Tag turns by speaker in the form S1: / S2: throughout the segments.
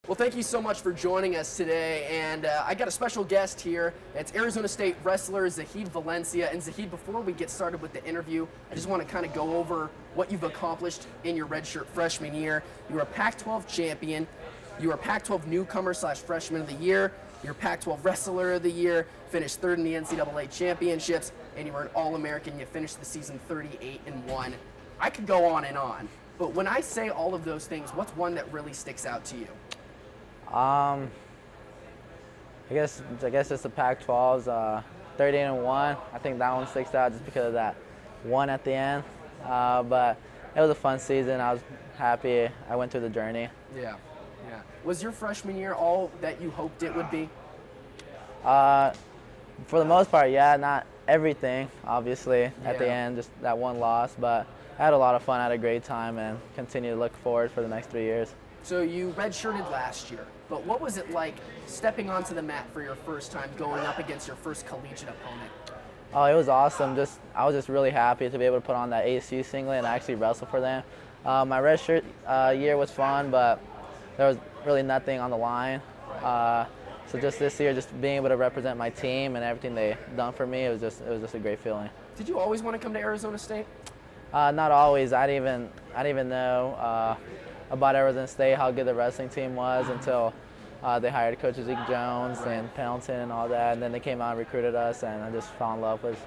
S1: Well, thank you so much for joining us today, and I got a special guest here. It's Arizona State wrestler Zahid Valencia. And Zahid, before we get started with the interview, I just want to kind of go over what you've accomplished in your redshirt freshman year. You were a Pac-12 champion. You were a Pac-12 newcomer / freshman of the year. You're Pac-12 Wrestler of the Year, finished third in the NCAA championships, and you were an All-American. You finished the season 38-1. I could go on, but when I say all of those things, what's one that really sticks out to you?
S2: I guess it's the Pac-12's 38-1. I think that one sticks out just because of that one at the end. But it was a fun season. I was happy. I went through the journey.
S1: Yeah. Was your freshman year all that you hoped it would be?
S2: For the most part, yeah. Not everything, obviously, at the end, just that one loss. But I had a lot of fun. I had a great time and continue to look forward for the next 3 years.
S1: So you redshirted last year, but what was it like stepping onto the mat for your first time, going up against your first collegiate opponent?
S2: Oh, it was awesome. I was just really happy to be able to put on that ASU singlet and actually wrestle for them. My redshirt year was fun, but there was really nothing on the line. So just this year, just being able to represent my team and everything they done for me, it was just a great feeling.
S1: Did you always want to come to Arizona State?
S2: Not always. I didn't even know about Arizona State, how good the wrestling team was until they hired Coach Zeke Jones and Pendleton and all that, and then they came out and recruited us, and I just fell in love with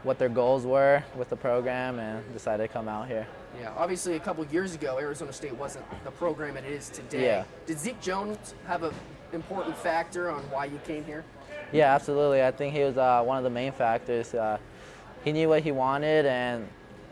S2: what their goals were with the program and decided to come out here.
S1: Yeah, obviously a couple years ago, Arizona State wasn't the program it is today.
S2: Yeah.
S1: Did Zeke Jones have an important factor on why you came here?
S2: Yeah, absolutely. I think he was one of the main factors. He knew what he wanted, and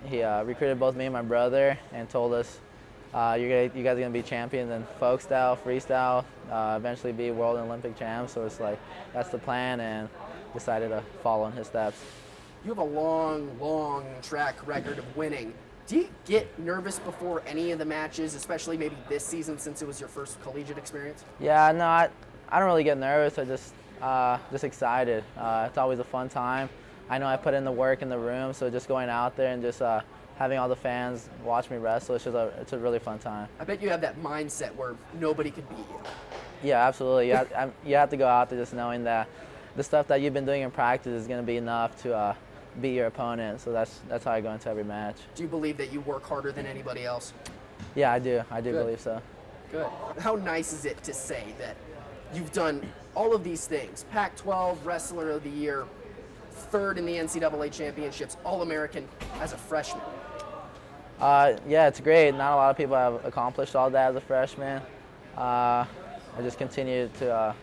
S2: he recruited both me and my brother and told us, you guys are going to be champions in folk style, freestyle, eventually be world and Olympic champs. So it's like, that's the plan, and decided to follow in his steps.
S1: You have a long track record of winning. Do you get nervous before any of the matches, especially maybe this season since it was your first collegiate experience?
S2: Yeah, no, I don't really get nervous. I just excited. It's always a fun time. I know I put in the work in the room, so just going out there and just having all the fans watch me wrestle, it's a really fun time.
S1: I bet you have that mindset where nobody could beat you.
S2: Yeah, absolutely. You have to go out there just knowing that the stuff that you've been doing in practice is going to be enough to beat your opponent. So that's how I go into every match.
S1: Do you believe that you work harder than anybody else?
S2: Yeah, I do. I do
S1: Good.
S2: believe so.
S1: Good. How nice is it to say that you've done all of these things? Pac-12 Wrestler of the Year, third in the NCAA championships, All-American as a freshman.
S2: Yeah, it's great. Not a lot of people have accomplished all that as a freshman. I just continue to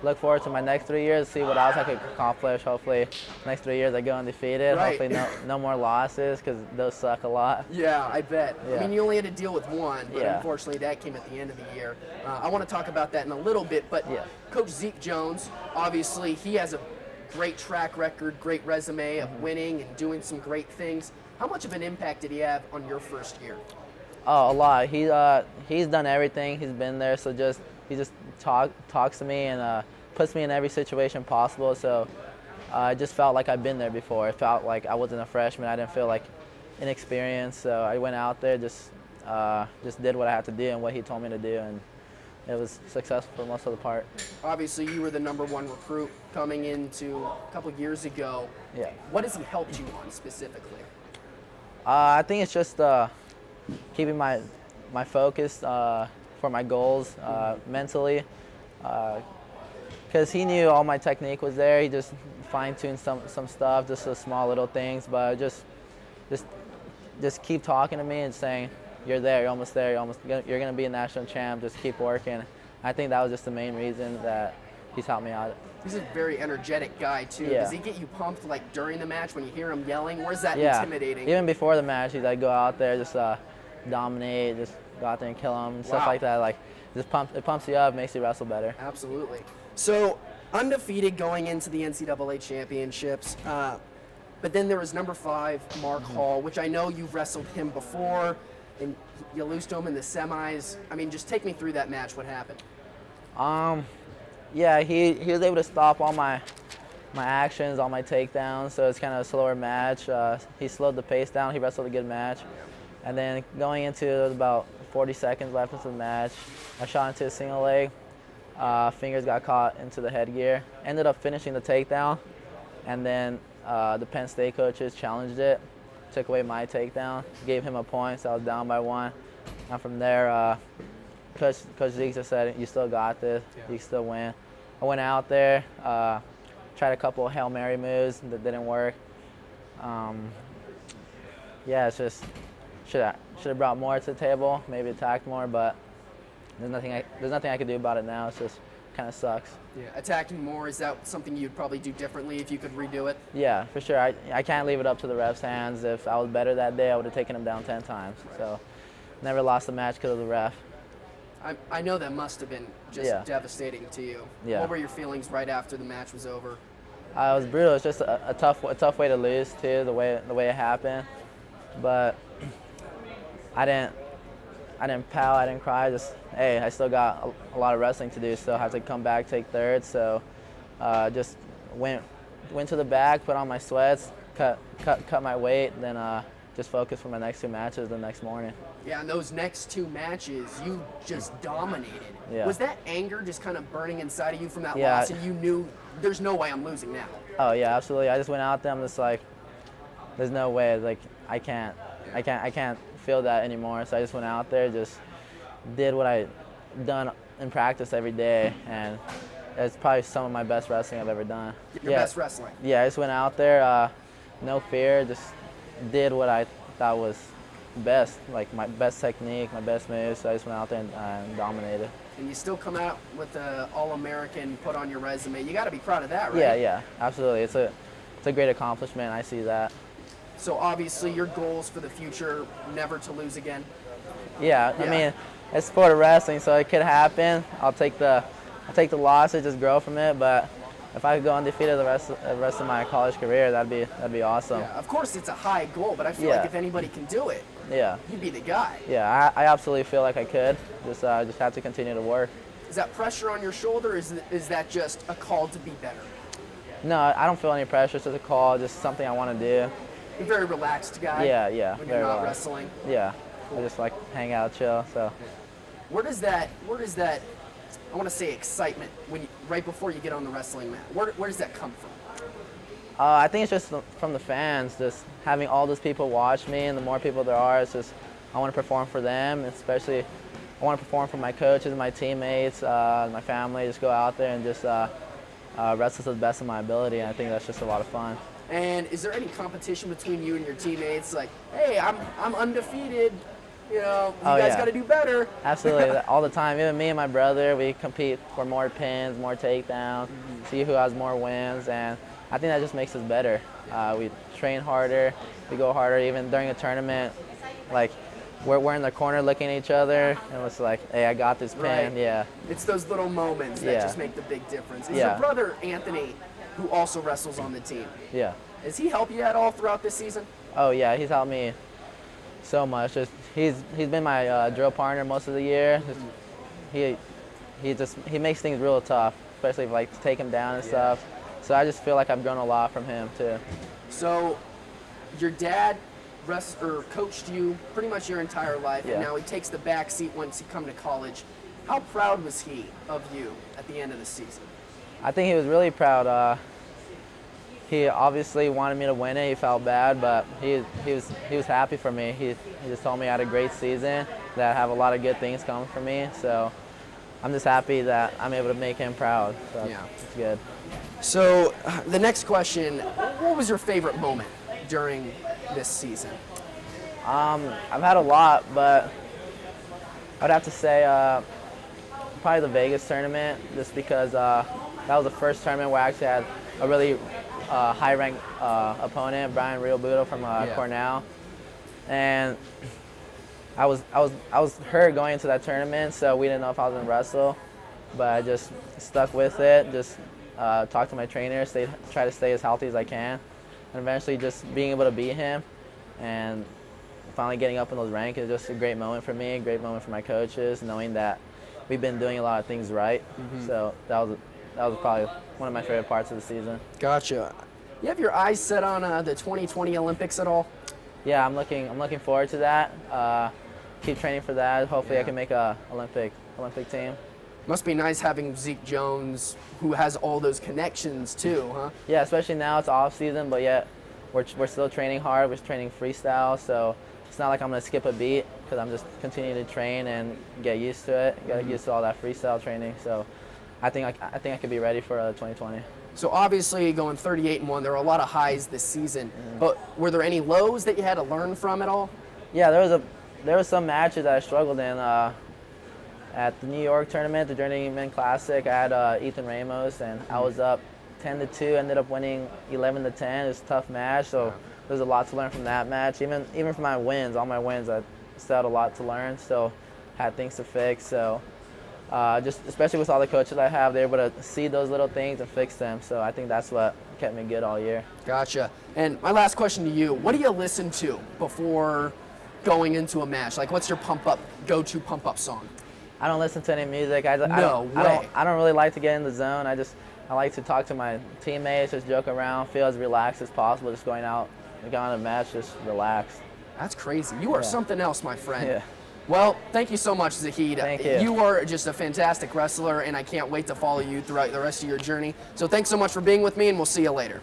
S2: look forward to my next 3 years, see what else I could accomplish. Hopefully, next 3 years I go undefeated.
S1: Right.
S2: Hopefully, no more losses because those suck a lot.
S1: Yeah, I bet.
S2: Yeah.
S1: I mean, you only had to deal with one, but
S2: Yeah.
S1: unfortunately that came at the end of the year. I want to talk about that in a little bit, but
S2: Yeah.
S1: Coach Zeke Jones, obviously he has a great track record, great resume of winning and doing some great things. How much of an impact did he have on your first year?
S2: Oh, a lot. He's done everything. He's been there. So he just talks to me and puts me in every situation possible. So I just felt like I've been there before. It felt like I wasn't a freshman. I didn't feel like inexperienced. So I went out there, just did what I had to do and what he told me to do, and it was successful for most of the part.
S1: Obviously, you were the #1 recruit coming into a couple years ago.
S2: Yeah.
S1: What has he helped you on specifically?
S2: I think it's just keeping my focus for my goals mentally, because he knew all my technique was there. He just fine-tuned some stuff, just the small little things, but just keep talking to me and saying, you're there, you're almost there, you're gonna be a national champ, just keep working. I think that was just the main reason that he's helped me out.
S1: He's a very energetic guy too.
S2: Yeah.
S1: Does he get you pumped like during the match when you hear him yelling? Or is that
S2: Yeah.
S1: intimidating?
S2: Even before the match, he's like, go out there, just dominate, just go out there and kill him, and stuff
S1: Wow.
S2: like that. Like, it pumps you up, makes you wrestle better.
S1: Absolutely. So undefeated going into the NCAA championships, but then there was #5 Mark Hall, which I know you've wrestled him before, and you lose to him in the semis. I mean, just take me through that match. What happened?
S2: Yeah, he was able to stop all my actions, all my takedowns, so it's kind of a slower match. He slowed the pace down. He wrestled a good match. And then going into about 40 seconds left into the match. I shot into a single leg. Fingers got caught into the headgear. Ended up finishing the takedown, and then the Penn State coaches challenged it, took away my takedown, gave him a point, so I was down by 1. And from there, Coach Zeke just said, "You still got this. You can still win." I went out there, tried a couple of Hail Mary moves that didn't work. Yeah, it's just should have brought more to the table, maybe attacked more, but there's nothing I could do about it now. It's just kind of sucks.
S1: Yeah, attacking more, is that something you'd probably do differently if you could redo it?
S2: Yeah, for sure. I can't leave it up to the ref's hands. If I was better that day, I would have taken him down 10 times. So never lost a match because of the ref.
S1: I know that must have been just devastating to you.
S2: Yeah.
S1: What were your feelings right after the match was over?
S2: It was brutal. It's just a tough way to lose too, the way it happened. But I didn't pout, I didn't cry. Just, hey, I still got a lot of wrestling to do. Still have to come back, take third. So just went to the back, put on my sweats, cut my weight, then just focus for my next 2 matches the next morning.
S1: Yeah, and those next 2 matches, you just dominated.
S2: Yeah.
S1: Was that anger just kind of burning inside of you from that
S2: Yeah.
S1: loss, and you knew there's no way I'm losing now?
S2: Oh yeah, absolutely. I just went out there. I'm just like, there's no way. Like I can't feel that anymore. So I just went out there, just did what I done in practice every day, and it's probably some of my best wrestling I've ever done.
S1: Your best wrestling?
S2: Yeah, I just went out there, no fear, just did what I thought was best, like my best technique, my best moves. So I just went out there and dominated.
S1: And you still come out with the All-American put on your resume. You got to be proud of that, right?
S2: Yeah, absolutely. It's a great accomplishment. I see that.
S1: So obviously your goals for the future, never to lose again?
S2: Yeah. I mean, it's sport of wrestling, so it could happen. I'll take the loss and just grow from it. But if I could go undefeated the rest of my college career, that'd be awesome.
S1: Yeah, of course it's a high goal, but I feel like if anybody can do it, you'd be the guy.
S2: Yeah, I absolutely feel like I could. Just have to continue to work.
S1: Is that pressure on your shoulder, or is that just a call to be better?
S2: No, I don't feel any pressure. It's just a call, just something I want to do.
S1: You're a very relaxed guy.
S2: Yeah.
S1: When
S2: very
S1: you're not
S2: relaxed.
S1: wrestling.
S2: Yeah, I just like hang out, chill. So.
S1: Where does that? I want to say excitement right before you get on the wrestling mat. Where does that come from?
S2: I think it's just from the fans, just having all those people watch me, and the more people there are, it's just I want to perform for them, especially I want to perform for my coaches, my teammates, my family. Just go out there and just wrestle to the best of my ability, and I think that's just a lot of fun.
S1: And is there any competition between you and your teammates? Like, hey, I'm undefeated. You know, you guys got to do better.
S2: Absolutely, all the time. Even me and my brother, we compete for more pins, more takedowns, see who has more wins, and I think that just makes us better. We train harder, we go harder. Even during a tournament, like we're in the corner looking at each other, and it's like, hey, I got this pin.
S1: Right.
S2: Yeah.
S1: It's those little moments that just make the big difference. Is your brother Anthony, who also wrestles on the team?
S2: Yeah.
S1: Has he helped you at all throughout this season?
S2: Oh yeah, he's helped me so much. Just he's been my drill partner most of the year. He makes things real tough, especially if like to take him down and stuff. So I just feel like I've grown a lot from him too.
S1: So your dad coached you pretty much your entire life, and now he takes the back seat once you come to college. How proud was he of you at the end of the season?
S2: I think he was really proud. He obviously wanted me to win it. He felt bad, but he was happy for me. He just told me I had a great season, that I have a lot of good things coming for me. So I'm just happy that I'm able to make him proud. So it's good.
S1: So the next question, what was your favorite moment during this season?
S2: I've had a lot, but I'd have to say probably the Vegas tournament, just because that was the first tournament where I actually had a really high-ranked opponent, Brian Real Budo from Cornell, and I was hurt going into that tournament, so we didn't know if I was gonna wrestle, but I just stuck with it. Just talked to my trainer, try to stay as healthy as I can, and eventually just being able to beat him, and finally getting up in those ranks is just a great moment for me, a great moment for my coaches, knowing that we've been doing a lot of things right. So that was probably one of my favorite parts of the season.
S1: Gotcha. You have your eyes set on the 2020 Olympics at all?
S2: Yeah, I'm looking forward to that. keep training for that. Hopefully,
S1: Yeah.
S2: I can make a Olympic team.
S1: Must be nice having Zeke Jones, who has all those connections too, huh?
S2: Yeah, especially now it's off season, but yet we're still training hard. We're training freestyle, so it's not like I'm gonna skip a beat because I'm just continuing to train and get used to it. Get used to all that freestyle training. So I think I could be ready for 2020.
S1: So obviously going 38-1, there were a lot of highs this season, but were there any lows that you had to learn from at all?
S2: Yeah, there was some matches that I struggled in. At the New York tournament, the Journeyman Classic, I had Ethan Ramos, and I was up 10-2. Ended up winning 11-10. It was a tough match, so there's a lot to learn from that match. Even from my wins, all my wins, I still had a lot to learn. Still had things to fix. So just especially with all the coaches I have, they're able to see those little things and fix them. So I think that's what kept me good all year.
S1: Gotcha. And my last question to you: what do you listen to before going into a match? Like, what's your go-to pump-up song?
S2: I don't listen to any music. I
S1: No way.
S2: I don't really like to get in the zone. I like to talk to my teammates, just joke around, feel as relaxed as possible. Just going on a match, just relax.
S1: That's crazy. You are something else, my friend.
S2: Yeah.
S1: Well, thank you so much, Zahid.
S2: Thank you.
S1: You are just a fantastic wrestler, and I can't wait to follow you throughout the rest of your journey. So thanks so much for being with me, and we'll see you later.